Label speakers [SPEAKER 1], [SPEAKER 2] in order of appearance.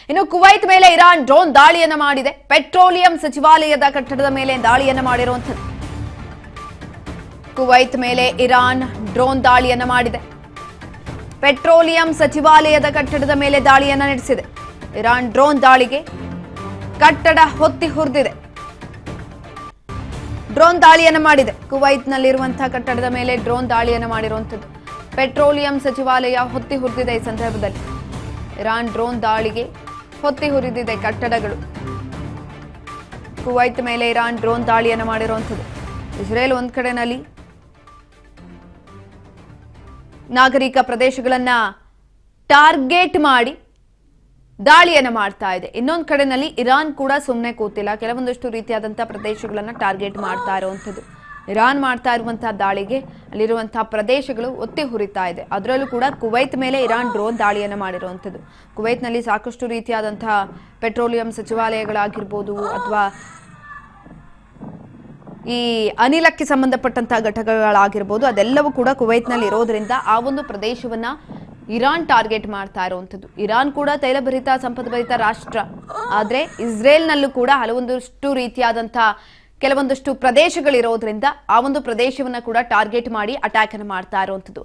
[SPEAKER 1] ಇನ್ನು ಕುವೈತ್ ಮೇಲೆ Iran drone ದಾಳಿಯನ್ನ ಮಾಡಿದೆ. ಪೆಟ್ರೋಲಿಯಂ ಸಚಿವಾಲಯದ ಕಟ್ಟಡದ ಮೇಲೆ ದಾಳಿಯನ್ನ ಮಾಡಿರುವಂಥದ್ದು. ಕುವೈತ್ ಮೇಲೆ ಇರಾನ್ ಡ್ರೋನ್ ದಾಳಿಯನ್ನ ಮಾಡಿದೆ. ಪೆಟ್ರೋಲಿಯಂ ಸಚಿವಾಲಯದ ಕಟ್ಟಡದ ಮೇಲೆ ದಾಳಿಯನ್ನ ನಡೆಸಿದೆ. ಇರಾನ್ ಡ್ರೋನ್ ದಾಳಿಗೆ ಕಟ್ಟಡ ಹೊತ್ತಿ ಹುರಿದಿದೆ. ಡ್ರೋನ್ ದಾಳಿಯನ್ನ ಮಾಡಿದೆ. ಕುವೈತ್ನಲ್ಲಿರುವಂತಹ ಕಟ್ಟಡದ ಮೇಲೆ ಡ್ರೋನ್ ದಾಳಿಯನ್ನ ಮಾಡಿರುವಂಥದ್ದು. ಪೆಟ್ರೋಲಿಯಂ ಸಚಿವಾಲಯ ಹೊತ್ತಿ ಹುರಿದಿದೆ. ಈ ಸಂದರ್ಭದಲ್ಲಿ ಇರಾನ್ ಡ್ರೋನ್ ದಾಳಿಗೆ ಹೊತ್ತಿ ಹುರಿದಿದೆ ಕಟ್ಟಡಗಳು. ಕುವೈತ್ ಮೇಲೆ ಇರಾನ್ ಡ್ರೋನ್ ದಾಳಿಯನ್ನ ಮಾಡಿರುವಂಥದ್ದು. ಇಸ್ರೇಲ್ ಒಂದ್ ಕಡೆನಲ್ಲಿ ನಾಗರಿಕ ಪ್ರದೇಶಗಳನ್ನ ಟಾರ್ಗೆಟ್ ಮಾಡಿ ದಾಳಿಯನ್ನ ಮಾಡ್ತಾ ಇದೆ. ಇನ್ನೊಂದು ಕಡೆನಲ್ಲಿ ಇರಾನ್ ಕೂಡ ಸುಮ್ಮನೆ ಕೂತಿಲ್ಲ. ಕೆಲವೊಂದಷ್ಟು ರೀತಿಯಾದಂತಹ ಪ್ರದೇಶಗಳನ್ನ ಟಾರ್ಗೆಟ್ ಮಾಡ್ತಾ ಇರುವಂಥದ್ದು. ಇರಾನ್ ಮಾಡ್ತಾ ಇರುವಂತಹ ದಾಳಿಗೆ ಅಲ್ಲಿರುವಂತಹ ಪ್ರದೇಶಗಳು ಒತ್ತಿ ಹುರಿತಾ ಇದೆ. ಅದರಲ್ಲೂ ಕೂಡ ಕುವೈತ್ ಮೇಲೆ ಇರಾನ್ ಡ್ರೋನ್ ದಾಳಿಯನ್ನ ಮಾಡಿರುವಂಥದ್ದು. ಕುವೈತ್ನಲ್ಲಿ ಸಾಕಷ್ಟು ರೀತಿಯಾದಂತಹ ಪೆಟ್ರೋಲಿಯಂ ಸಚಿವಾಲಯಗಳಾಗಿರ್ಬೋದು ಅಥವಾ ಈ ಅನಿಲಕ್ಕೆ ಸಂಬಂಧಪಟ್ಟಂತಹ ಘಟಕಗಳಾಗಿರ್ಬೋದು ಅದೆಲ್ಲವೂ ಕೂಡ ಕುವೈತ್ನಲ್ಲಿ ಇರೋದ್ರಿಂದ ಆ ಒಂದು ಪ್ರದೇಶವನ್ನ ಇರಾನ್ ಟಾರ್ಗೆಟ್ ಮಾಡ್ತಾ ಇರುವಂಥದ್ದು. ಇರಾನ್ ಕೂಡ ತೈಲಭರಿತ ಸಂಪದ್ಭರಿತ ರಾಷ್ಟ್ರ. ಆದ್ರೆ ಇಸ್ರೇಲ್ನಲ್ಲೂ ಕೂಡ ಹಲವೊಂದಷ್ಟು ರೀತಿಯಾದಂತಹ ಕೆಲವೊಂದಷ್ಟು ಪ್ರದೇಶಗಳಿರೋದ್ರಿಂದ ಆ ಒಂದು ಪ್ರದೇಶವನ್ನ ಕೂಡ ಟಾರ್ಗೆಟ್ ಮಾಡಿ ಅಟ್ಯಾಕ್ ಅನ್ನು ಮಾಡ್ತಾ ಇರುವಂಥದ್ದು.